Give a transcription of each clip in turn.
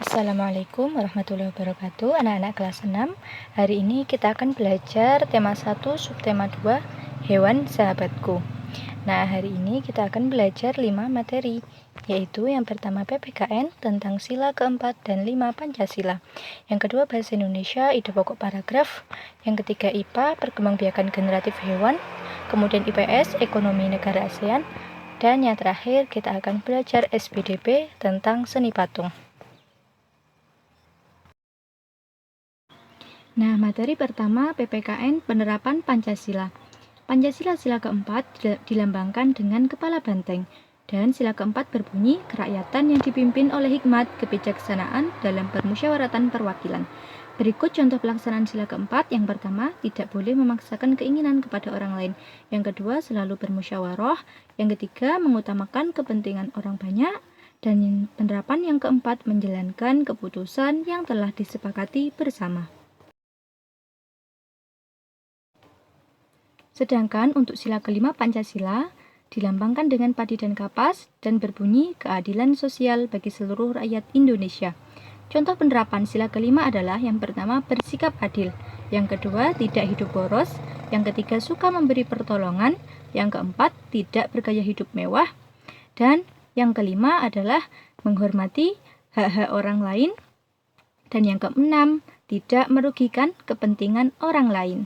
Assalamualaikum warahmatullahi wabarakatuh, anak-anak kelas 6. Hari ini kita akan belajar tema 1, subtema 2, hewan sahabatku. Nah, hari ini kita akan belajar 5 materi, yaitu yang pertama PPKN tentang sila keempat dan 5 Pancasila. Yang kedua bahasa Indonesia, ide pokok paragraf. Yang ketiga IPA, perkembangbiakan generatif hewan. Kemudian IPS, ekonomi negara ASEAN. Dan yang terakhir kita akan belajar SPDB tentang seni patung. Nah, materi pertama PPKN penerapan Pancasila. Pancasila sila keempat dilambangkan dengan kepala banteng, dan sila keempat berbunyi kerakyatan yang dipimpin oleh hikmat kebijaksanaan dalam permusyawaratan perwakilan. Berikut contoh pelaksanaan sila keempat. Yang pertama, tidak boleh memaksakan keinginan kepada orang lain. Yang kedua, selalu bermusyawarah. Yang ketiga, mengutamakan kepentingan orang banyak. Dan penerapan yang keempat, menjalankan keputusan yang telah disepakati bersama. Sedangkan untuk sila kelima Pancasila dilambangkan dengan padi dan kapas dan berbunyi keadilan sosial bagi seluruh rakyat Indonesia. Contoh penerapan sila kelima adalah yang pertama bersikap adil, yang kedua tidak hidup boros, yang ketiga suka memberi pertolongan, yang keempat tidak bergaya hidup mewah, dan yang kelima adalah menghormati hak-hak orang lain, dan yang keenam tidak merugikan kepentingan orang lain.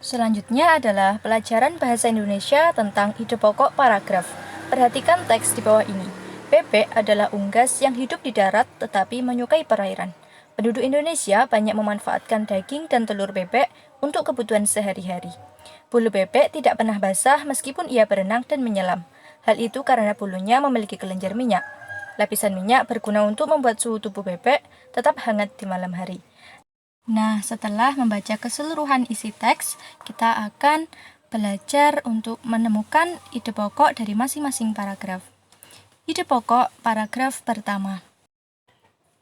Selanjutnya adalah pelajaran bahasa Indonesia tentang ide pokok paragraf. Perhatikan teks di bawah ini. Bebek adalah unggas yang hidup di darat tetapi menyukai perairan. Penduduk Indonesia banyak memanfaatkan daging dan telur bebek untuk kebutuhan sehari-hari. Bulu bebek tidak pernah basah meskipun ia berenang dan menyelam. Hal itu karena bulunya memiliki kelenjar minyak. Lapisan minyak berguna untuk membuat suhu tubuh bebek tetap hangat di malam hari. Nah, setelah membaca keseluruhan isi teks, kita akan belajar untuk menemukan ide pokok dari masing-masing paragraf. Ide pokok paragraf pertama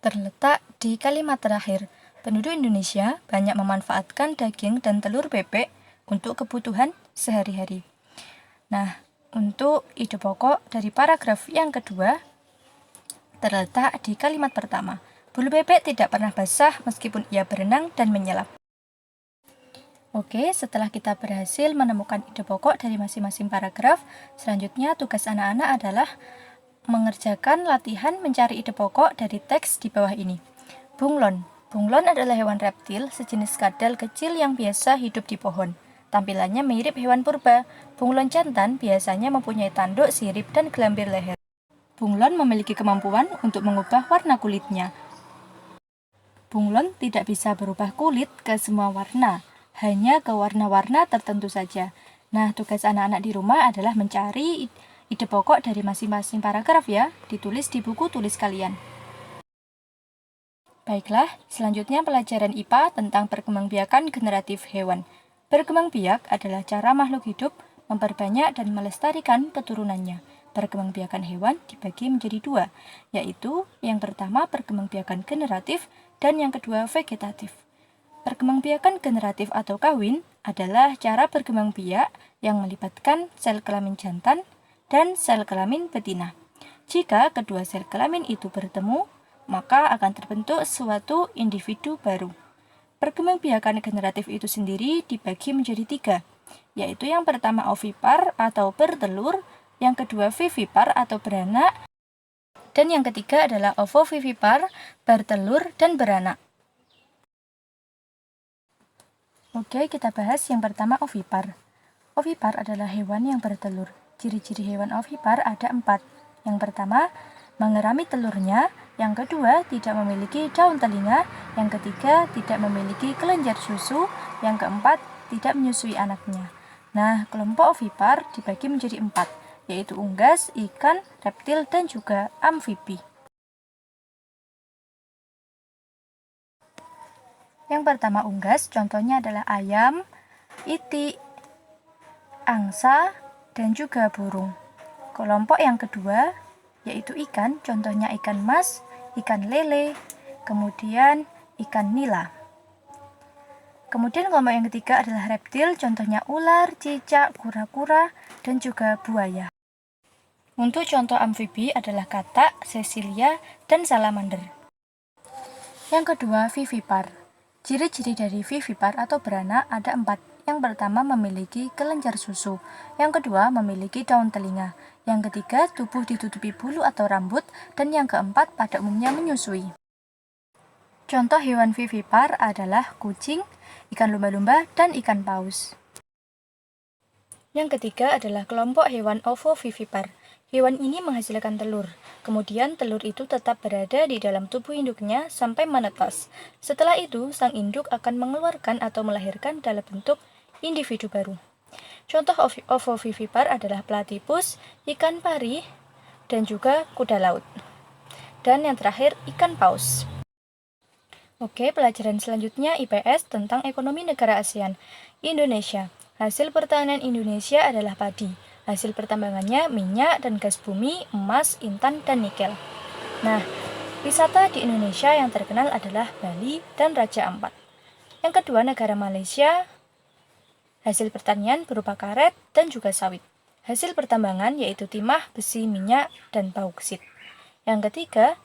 terletak di kalimat terakhir. Penduduk Indonesia banyak memanfaatkan daging dan telur bebek untuk kebutuhan sehari-hari. Nah, untuk ide pokok dari paragraf yang kedua terletak di kalimat pertama. Bulu bebek tidak pernah basah meskipun ia berenang dan menyelam. Oke, setelah kita berhasil menemukan ide pokok dari masing-masing paragraf, selanjutnya tugas anak-anak adalah mengerjakan latihan mencari ide pokok dari teks di bawah ini. Bunglon. Bunglon adalah hewan reptil sejenis kadal kecil yang biasa hidup di pohon. Tampilannya mirip hewan purba. Bunglon jantan biasanya mempunyai tanduk, sirip, dan gelambir leher. Bunglon memiliki kemampuan untuk mengubah warna kulitnya. Bunglon tidak bisa berubah kulit ke semua warna, hanya ke warna-warna tertentu saja. Nah, tugas anak-anak di rumah adalah mencari ide pokok dari masing-masing paragraf ya, ditulis di buku tulis kalian. Baiklah, selanjutnya pelajaran IPA tentang perkembangbiakan generatif hewan. Berkembang biak adalah cara makhluk hidup memperbanyak dan melestarikan keturunannya. Perkembangbiakan hewan dibagi menjadi dua, yaitu yang pertama perkembangbiakan generatif dan yang kedua vegetatif. Perkembangbiakan generatif atau kawin adalah cara berkembang biak yang melibatkan sel kelamin jantan dan sel kelamin betina. Jika kedua sel kelamin itu bertemu, maka akan terbentuk suatu individu baru. Perkembangbiakan generatif itu sendiri dibagi menjadi tiga, yaitu yang pertama ovipar atau bertelur, yang kedua vivipar atau beranak, dan yang ketiga adalah ovovivipar, bertelur dan beranak. Oke, kita bahas yang pertama ovipar. Ovipar adalah hewan yang bertelur. Ciri-ciri hewan ovipar ada 4. Yang pertama, mengerami telurnya. Yang kedua, tidak memiliki daun telinga. Yang ketiga, tidak memiliki kelenjar susu. Yang keempat, tidak menyusui anaknya. Nah, kelompok ovipar dibagi menjadi 4, yaitu unggas, ikan, reptil, dan juga amfibi. Yang pertama unggas, contohnya adalah ayam, itik, angsa, dan juga burung. Kelompok yang kedua yaitu ikan, contohnya ikan mas, ikan lele, kemudian ikan nila. Kemudian kelompok yang ketiga adalah reptil, contohnya ular, cicak, kura-kura, dan juga buaya. Untuk contoh amfibi adalah katak, sesilia, dan salamander. Yang kedua, vivipar. Ciri-ciri dari vivipar atau beranak ada 4. Yang pertama memiliki kelenjar susu, yang kedua memiliki daun telinga, yang ketiga tubuh ditutupi bulu atau rambut, dan yang keempat pada umumnya menyusui. Contoh hewan vivipar adalah kucing, ikan lumba-lumba, dan ikan paus. Yang ketiga adalah kelompok hewan ovovivipar. Hewan ini menghasilkan telur, kemudian telur itu tetap berada di dalam tubuh induknya sampai menetas. Setelah itu, sang induk akan mengeluarkan atau melahirkan dalam bentuk individu baru. Contoh ovovivipar adalah platypus, ikan pari, dan juga kuda laut. Dan yang terakhir, ikan paus. Oke, pelajaran selanjutnya IPS tentang ekonomi negara ASEAN. Indonesia. Hasil pertanian Indonesia adalah padi. Hasil pertambangannya minyak dan gas bumi, emas, intan, dan nikel. Nah, wisata di Indonesia yang terkenal adalah Bali dan Raja Ampat. Yang kedua, negara Malaysia. Hasil pertanian berupa karet dan juga sawit. Hasil pertambangan yaitu timah, besi, minyak, dan bauksit. Yang ketiga,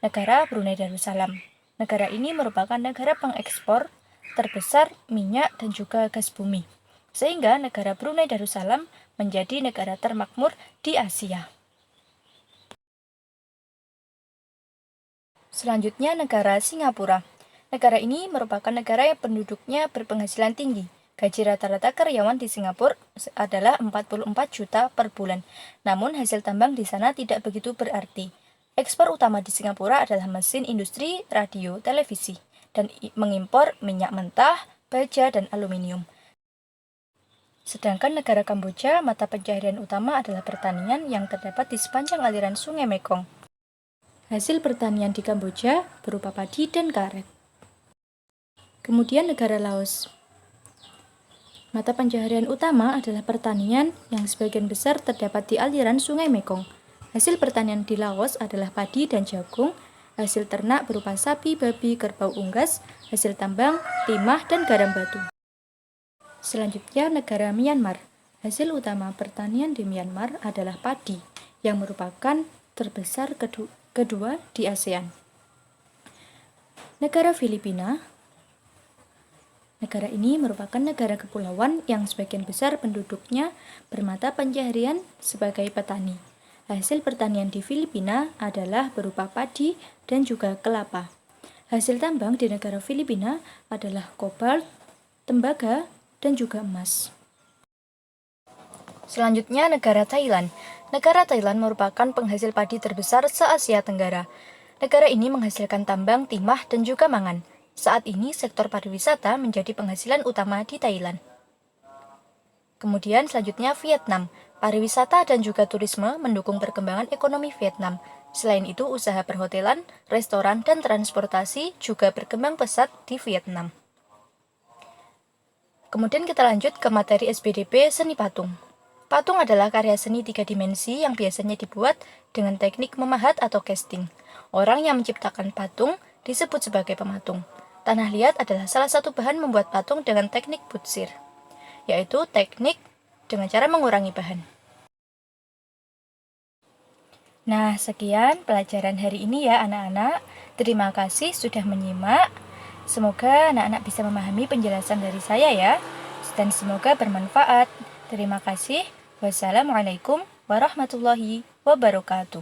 negara Brunei Darussalam. Negara ini merupakan negara pengekspor terbesar minyak dan juga gas bumi. Sehingga negara Brunei Darussalam menjadi negara termakmur di Asia. Selanjutnya, negara Singapura. Negara ini merupakan negara yang penduduknya berpenghasilan tinggi. Gaji rata-rata karyawan di Singapura adalah 44 juta per bulan. Namun hasil tambang di sana tidak begitu berarti. Ekspor utama di Singapura adalah mesin industri, radio, televisi, dan mengimpor minyak mentah, baja, dan aluminium. Sedangkan negara Kamboja, mata pencaharian utama adalah pertanian yang terdapat di sepanjang aliran Sungai Mekong. Hasil pertanian di Kamboja berupa padi dan karet. Kemudian negara Laos. Mata pencaharian utama adalah pertanian yang sebagian besar terdapat di aliran Sungai Mekong. Hasil pertanian di Laos adalah padi dan jagung, hasil ternak berupa sapi, babi, kerbau unggas, hasil tambang, timah, dan garam batu. Selanjutnya, negara Myanmar. Hasil utama pertanian di Myanmar adalah padi, yang merupakan terbesar kedua di ASEAN. Negara Filipina. Negara ini merupakan negara kepulauan yang sebagian besar penduduknya bermata pencaharian sebagai petani. Hasil pertanian di Filipina adalah berupa padi dan juga kelapa. Hasil tambang di negara Filipina adalah kobalt, tembaga, dan juga emas. Selanjutnya, negara Thailand. Negara Thailand merupakan penghasil padi terbesar se-Asia Tenggara. Negara ini menghasilkan tambang, timah, dan juga mangan. Saat ini, sektor pariwisata menjadi penghasilan utama di Thailand. Kemudian selanjutnya Vietnam. Pariwisata dan juga turisme mendukung perkembangan ekonomi Vietnam. Selain itu, usaha perhotelan, restoran, dan transportasi juga berkembang pesat di Vietnam. Kemudian kita lanjut ke materi SBDP seni patung. Patung adalah karya seni 3 dimensi yang biasanya dibuat dengan teknik memahat atau casting. Orang yang menciptakan patung disebut sebagai pematung. Tanah liat adalah salah satu bahan membuat patung dengan teknik butsir, yaitu teknik dengan cara mengurangi bahan. Nah, sekian pelajaran hari ini ya anak-anak. Terima kasih sudah menyimak. Semoga anak-anak bisa memahami penjelasan dari saya ya, dan semoga bermanfaat. Terima kasih. Wassalamualaikum warahmatullahi wabarakatuh.